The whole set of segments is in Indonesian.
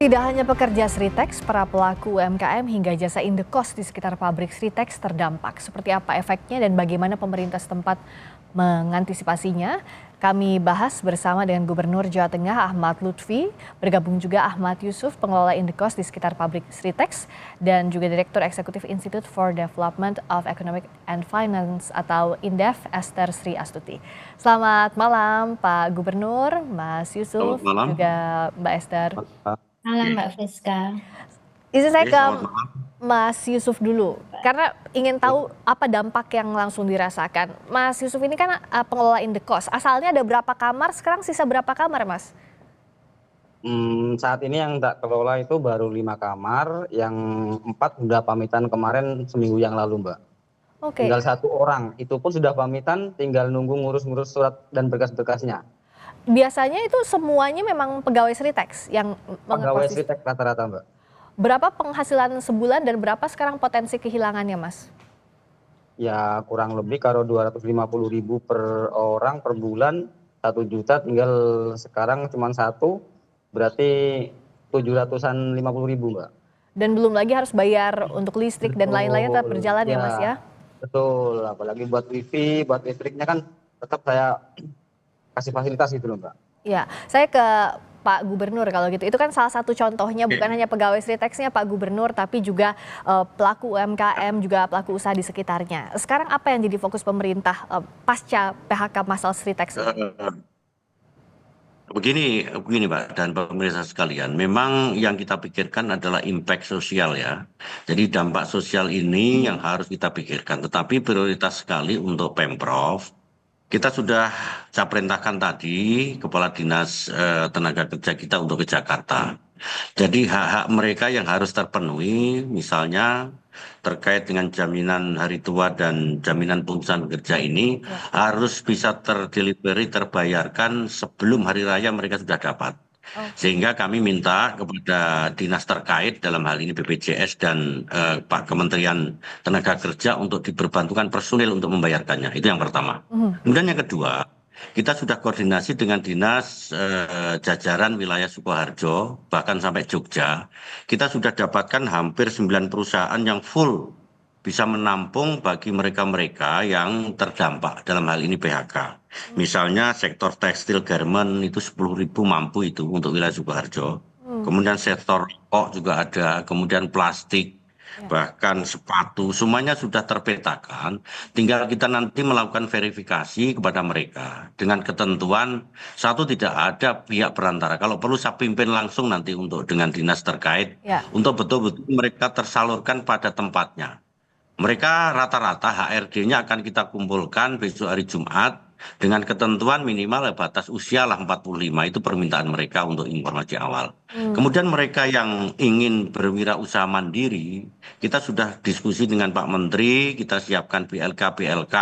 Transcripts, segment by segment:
Tidak hanya pekerja Sritex, para pelaku UMKM hingga jasa indekos di sekitar pabrik Sritex terdampak. Seperti apa efeknya dan bagaimana pemerintah setempat mengantisipasinya? Kami bahas bersama dengan Gubernur Jawa Tengah Ahmad Lutfi, bergabung juga Ahmad Yusuf, pengelola indekos di sekitar pabrik Sritex, dan juga Direktur Eksekutif Institute for Development of Economic and Finance atau INDEF, Esther Sri Astuti. Selamat malam Pak Gubernur, Mas Selamat Yusuf, malam. juga Mbak Esther. Malam Oke, Mbak Friska. Izin saya ke selamat malam. Mas Yusuf dulu, karena ingin tahu apa dampak yang langsung dirasakan. Mas Yusuf ini kan pengelola indekos, asalnya ada berapa kamar, sekarang sisa berapa kamar Mas? Saat ini yang tak kelola itu baru 5 kamar, yang 4 sudah pamitan kemarin seminggu yang lalu, Mbak. Oke, Tinggal 1 orang, itu pun sudah pamitan, tinggal nunggu ngurus-ngurus surat dan berkas-berkasnya. biasanya itu semuanya memang pegawai Sritex yang Pegawai mengekos di. Sritex rata-rata, Mbak. Berapa penghasilan sebulan dan berapa sekarang potensi kehilangannya Mas? Ya kurang lebih kalau 250.000 per orang per bulan, 1 juta, tinggal sekarang cuma 1, berarti 750.000, Mbak. Dan belum lagi harus bayar untuk listrik dan lain-lainnya tetap Betul, berjalan ya Mas ya, ya? betul. Apalagi buat wifi, buat listriknya kan tetap saya kasih fasilitas gitu loh, Mbak. Ya, saya ke Pak Gubernur kalau gitu. Itu kan salah satu contohnya, bukan Oke. hanya pegawai Sritexnya Pak Gubernur, tapi juga pelaku UMKM, juga pelaku usaha di sekitarnya. Sekarang apa yang jadi fokus pemerintah pasca PHK massal Sritex ini? Eh, begini Pak dan pemirsa sekalian, memang yang kita pikirkan adalah impact sosial ya. Jadi dampak sosial ini yang harus kita pikirkan. Tetapi prioritas sekali untuk Pemprov. Kita sudah saya perintahkan tadi Kepala Dinas Tenaga Kerja kita untuk ke Jakarta. Jadi hak-hak mereka yang harus terpenuhi, misalnya terkait dengan jaminan hari tua dan jaminan tunjangan kerja ini harus bisa terdelivery, terbayarkan sebelum hari raya mereka sudah dapat. Oke. Sehingga kami minta kepada dinas terkait dalam hal ini BPJS dan Pak Kementerian Tenaga Kerja untuk diperbantukan personil untuk membayarkannya. Itu yang pertama. Mhm. Kemudian yang kedua, kita sudah koordinasi dengan dinas jajaran wilayah Sukoharjo, bahkan sampai Jogja. Kita sudah dapatkan hampir 9 perusahaan yang full bisa menampung bagi mereka-mereka yang terdampak dalam hal ini PHK. Misalnya sektor tekstil garment itu 10.000 mampu itu untuk wilayah Sukoharjo. Kemudian sektor rokok juga ada, kemudian plastik, bahkan sepatu, semuanya sudah terpetakan. Tinggal kita nanti melakukan verifikasi kepada mereka dengan ketentuan satu tidak ada pihak perantara. Kalau perlu saya pimpin langsung nanti untuk dengan dinas terkait Ya. untuk betul-betul mereka tersalurkan pada tempatnya. Mereka rata-rata HRD-nya akan kita kumpulkan besok hari Jumat dengan ketentuan minimal batas usia lah 45, itu permintaan mereka untuk informasi awal. Kemudian mereka yang ingin berwirausaha mandiri, kita sudah diskusi dengan Pak Menteri, kita siapkan BLK-BLK.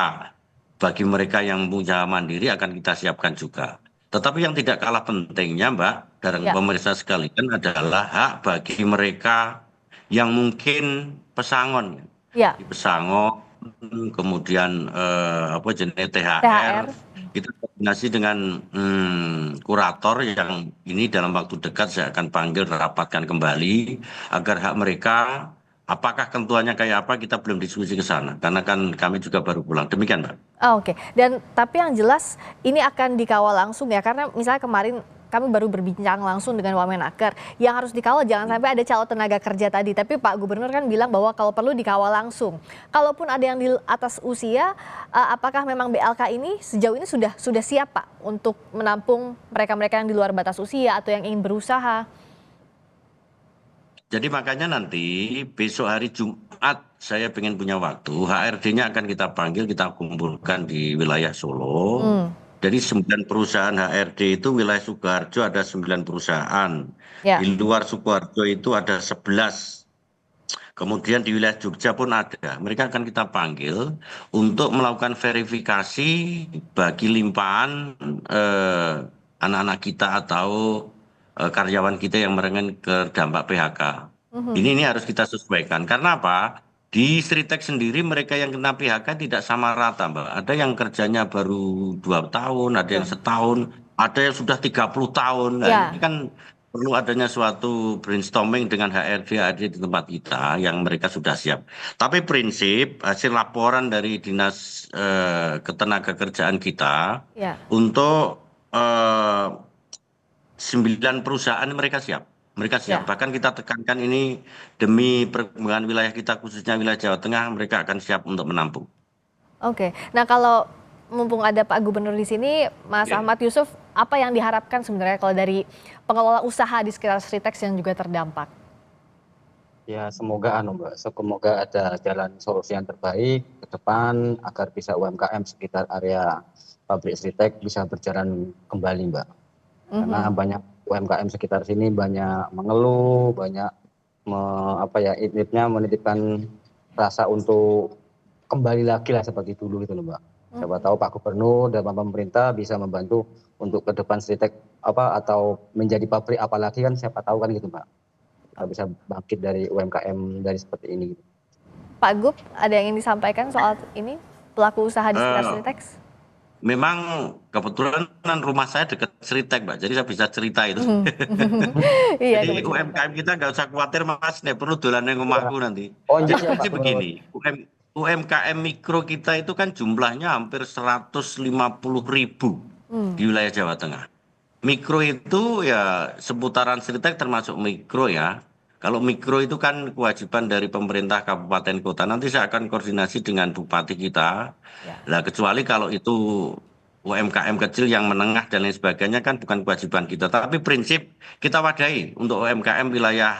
Bagi mereka yang punya mandiri akan kita siapkan juga. Tetapi yang tidak kalah pentingnya Mbak dan Ya. pemirsa sekalian adalah hak bagi mereka yang mungkin pesangon Ya. di Pesangon, kemudian apa jenis THR. THR. Kita koordinasi dengan kurator yang ini dalam waktu dekat saya akan panggil rapatkan kembali agar hak mereka apakah ketentuannya kayak apa kita belum diskusi ke sana karena kan kami juga baru pulang. Demikian, Mbak. Oke, dan tapi yang jelas ini akan dikawal langsung ya, karena misalnya kemarin kami baru berbincang langsung dengan Wamenaker, yang harus dikawal jangan sampai ada calon tenaga kerja tadi, tapi Pak Gubernur kan bilang bahwa kalau perlu dikawal langsung. Kalaupun ada yang di atas usia, apakah memang BLK ini sejauh ini sudah siap Pak untuk menampung mereka-mereka yang di luar batas usia atau yang ingin berusaha? Jadi makanya nanti besok hari Jumat saya pengen punya waktu, HRD-nya akan kita panggil, kita kumpulkan di wilayah Solo. Jadi 9 perusahaan HRD itu wilayah Sukoharjo ada 9 perusahaan. Ya. Di luar Sukoharjo itu ada 11. Kemudian di wilayah Jogja pun ada. Mereka akan kita panggil untuk melakukan verifikasi bagi limpahan anak-anak kita atau karyawan kita yang merengen terdampak PHK. Ini harus kita sesuaikan. Karena apa? Di Sritex sendiri mereka yang kena PHK tidak sama rata, Mbak. Ada yang kerjanya baru 2 tahun, ada yang setahun, ada yang sudah 30 tahun. Nah, Ya. ini kan perlu adanya suatu brainstorming dengan HRD di tempat kita yang mereka sudah siap. Tapi prinsip hasil laporan dari Dinas Ketenagakerjaan kita Ya, untuk 9 perusahaan mereka siap. Mereka siap. ya. Bahkan kita tekankan ini demi perkembangan wilayah kita khususnya wilayah Jawa Tengah, mereka akan siap untuk menampung. Oke. Nah, kalau mumpung ada Pak Gubernur di sini, Mas Ya. Ahmad Yusuf, apa yang diharapkan sebenarnya kalau dari pengelola usaha di sekitar Sritex yang juga terdampak? Ya semoga Mbak, semoga ada jalan solusi yang terbaik ke depan agar bisa UMKM sekitar area pabrik Sritek bisa berjalan kembali Mbak. Karena Mhm. banyak UMKM sekitar sini banyak mengeluh, banyak menitipkan rasa untuk kembali lagi lah seperti dulu gitu loh Mbak. Siapa tahu Pak Gubernur dan Pak pemerintah bisa membantu untuk ke depan Sritek atau menjadi pabrik apalagi kan siapa tahu kan gitu Mbak. Kita bisa bangkit dari UMKM dari seperti ini. Pak Gub, ada yang ingin disampaikan soal ini pelaku usaha di sekitar Eh, Sritex? Memang kebetulan kan rumah saya dekat Seritek, Mbak. Jadi saya bisa cerita itu. Mhm. Iya, Jadi kebetulan Pak. UMKM kita nggak usah khawatir, Mas. Nih perlu dolan yang Ya. rumahku nanti. Oh iya Jadi Pak Gubernur. begini, UMKM mikro kita itu kan jumlahnya hampir 150.000 di wilayah Jawa Tengah. Mikro itu ya seputaran Seritek termasuk mikro ya. Kalau mikro itu kan kewajiban dari pemerintah kabupaten kota. Nanti saya akan koordinasi dengan bupati kita. Ya. Lah kecuali kalau itu UMKM kecil yang menengah dan lain sebagainya kan bukan kewajiban kita. Tapi prinsip kita wadahi untuk UMKM wilayah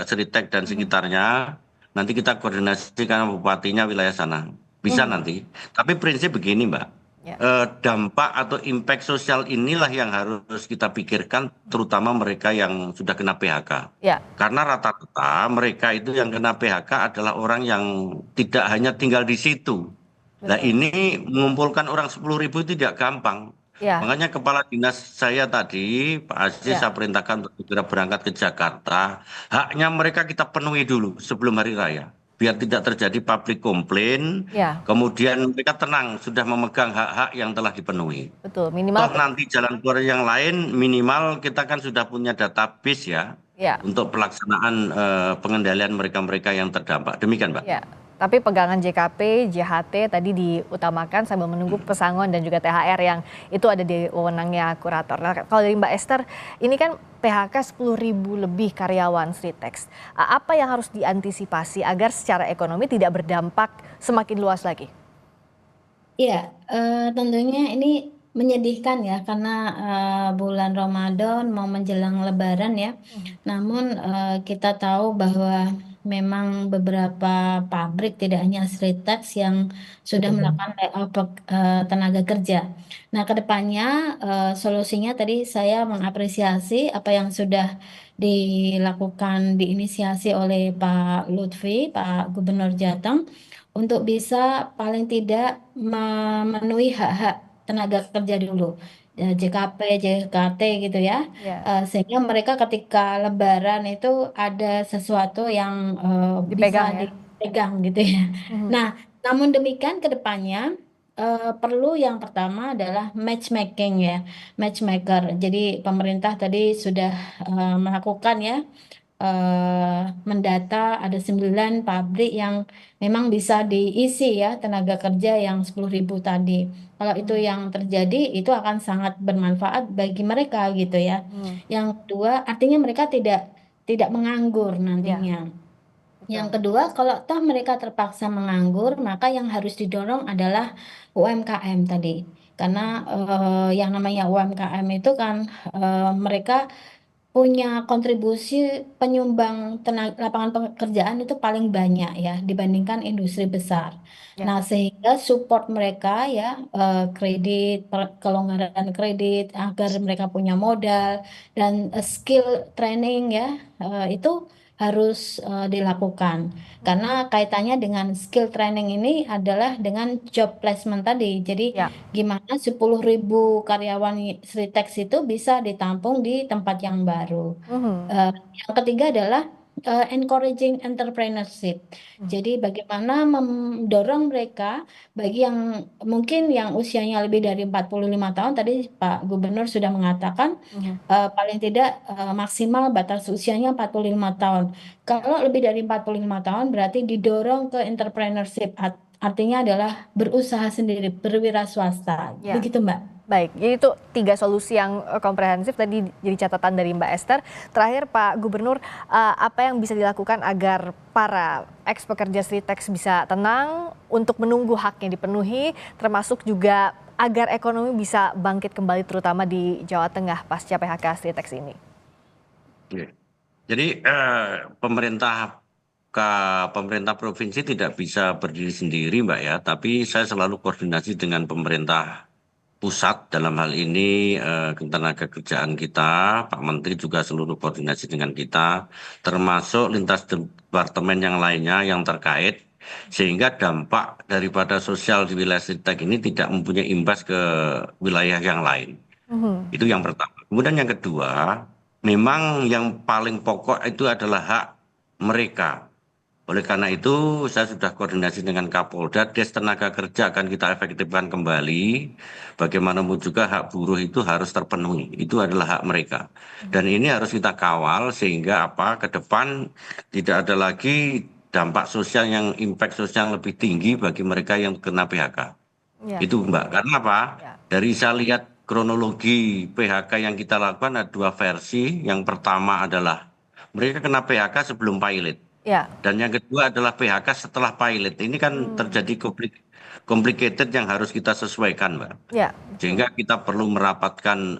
Seritek dan sekitarnya. Nanti kita koordinasi karena bupatinya wilayah sana. Bisa Mhm. nanti. Tapi prinsip begini Mbak. Ya. Dampak atau impact sosial inilah yang harus kita pikirkan, terutama mereka yang sudah kena PHK. Ya. Karena rata-rata mereka itu yang kena PHK adalah orang yang tidak hanya tinggal di situ. Nah Betul. ini mengumpulkan orang 10.000 tidak gampang. Ya. Makanya kepala dinas saya tadi, Pak Aziz, Ya. saya perintahkan untuk segera berangkat ke Jakarta. Haknya mereka kita penuhi dulu sebelum hari raya. Biar tidak terjadi public complaint. Ya. Kemudian mereka tenang, sudah memegang hak-hak yang telah dipenuhi. Betul. Toh Minimal. nanti jalan keluar yang lain, minimal kita kan sudah punya database ya. Ya. Untuk pelaksanaan pengendalian mereka-mereka yang terdampak. Demikian, Mbak. Ya, tapi pegangan JKP, JHT tadi diutamakan sambil menunggu pesangon dan juga THR yang itu ada di wewenangnya kurator. Nah, kalau dari Mbak Esther, ini kan PHK 10.000 lebih karyawan Sritex. Apa yang harus diantisipasi agar secara ekonomi tidak berdampak semakin luas lagi? Iya, tentunya ini menyedihkan ya karena, bulan Ramadan mau menjelang lebaran ya. Namun, kita tahu bahwa memang beberapa pabrik tidak hanya Sritex yang sudah melakukan layoff tenaga kerja. Nah ke depannya, solusinya tadi saya mengapresiasi apa yang sudah dilakukan, diinisiasi oleh Pak Lutfi, Pak Gubernur Jateng, untuk bisa paling tidak memenuhi hak-hak tenaga kerja dulu, JKP, JKT gitu ya, Ya, sehingga mereka ketika lebaran itu ada sesuatu yang, dipegang bisa ya. dipegang gitu ya. Mhm. Nah, namun demikian ke depannya, perlu yang pertama adalah matchmaking ya, matchmaker. Jadi pemerintah tadi sudah, melakukan ya, mendata ada 9 pabrik yang memang bisa diisi ya tenaga kerja yang 10.000 tadi. Kalau itu yang terjadi itu akan sangat bermanfaat bagi mereka gitu ya. Hmm. Yang kedua artinya mereka tidak tidak menganggur Ya, nantinya. Yang betul. kedua, kalau toh mereka terpaksa menganggur, maka yang harus didorong adalah UMKM tadi. Karena yang namanya UMKM itu kan mereka punya kontribusi penyumbang lapangan pekerjaan itu paling banyak ya dibandingkan industri besar. Ya. Nah, sehingga support mereka ya kredit, kelonggaran kredit agar mereka punya modal dan skill training ya itu harus dilakukan. Karena kaitannya dengan skill training ini adalah dengan job placement tadi. Jadi Ya. gimana 10.000 karyawan Sritex itu bisa ditampung di tempat yang baru. Mhm. Yang ketiga adalah encouraging entrepreneurship. Jadi bagaimana mendorong mereka bagi yang mungkin yang usianya lebih dari 45 tahun, tadi Pak Gubernur sudah mengatakan paling tidak maksimal batas usianya 45 tahun. Kalau lebih dari 45 tahun berarti didorong ke entrepreneurship, artinya adalah berusaha sendiri, berwira swasta. Ya. Begitu Mbak. Baik, jadi itu 3 solusi yang komprehensif tadi jadi catatan dari Mbak Esther. Terakhir Pak Gubernur, apa yang bisa dilakukan agar para ex-pekerja Sritex bisa tenang untuk menunggu haknya dipenuhi, termasuk juga agar ekonomi bisa bangkit kembali terutama di Jawa Tengah pasca PHK Sritex ini? Jadi pemerintah provinsi tidak bisa berdiri sendiri Mbak ya, tapi saya selalu koordinasi dengan pemerintah pusat dalam hal ini tenaga kerjaan kita, Pak Menteri juga seluruh koordinasi dengan kita, termasuk lintas departemen yang lainnya yang terkait, sehingga dampak daripada sosial di wilayah Sritex ini tidak mempunyai imbas ke wilayah yang lain. Itu yang pertama. Kemudian yang kedua, memang yang paling pokok itu adalah hak mereka. Oleh karena itu, saya sudah koordinasi dengan Kapolda, Des Tenaga Kerja akan kita efektifkan kembali. Bagaimanapun juga hak buruh itu harus terpenuhi. Itu adalah hak mereka. Dan ini harus kita kawal sehingga ke depan tidak ada lagi dampak sosial yang impact sosial yang lebih tinggi bagi mereka yang kena PHK. Ya. Itu Mbak. Karena apa? Ya. Dari saya lihat kronologi PHK yang kita lakukan ada 2 versi. Yang pertama adalah mereka kena PHK sebelum pilot. Ya. Dan yang kedua adalah PHK setelah pilot. Ini kan terjadi complicated yang harus kita sesuaikan, Mbak. Ya. Sehingga kita perlu merapatkan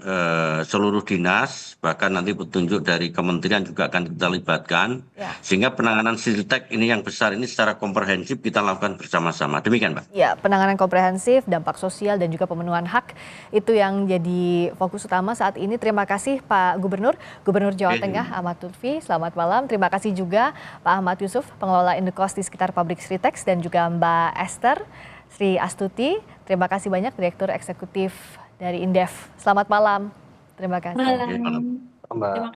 seluruh dinas, bahkan nanti petunjuk dari kementerian juga akan kita libatkan. Ya. Sehingga penanganan Sritex ini yang besar ini secara komprehensif kita lakukan bersama-sama. Demikian, Mbak. Ya, penanganan komprehensif, dampak sosial dan juga pemenuhan hak itu yang jadi fokus utama saat ini. Terima kasih Pak Gubernur, Gubernur Jawa Tengah Ahmad Lutfi. Selamat malam. Terima kasih juga Pak Ahmad Yusuf, pengelola indekos di sekitar pabrik Sritex, dan juga Mbak Esther Sri Astuti. Terima kasih banyak, Direktur Eksekutif dari Indef. Selamat malam. Terima kasih. Malam. Mbak.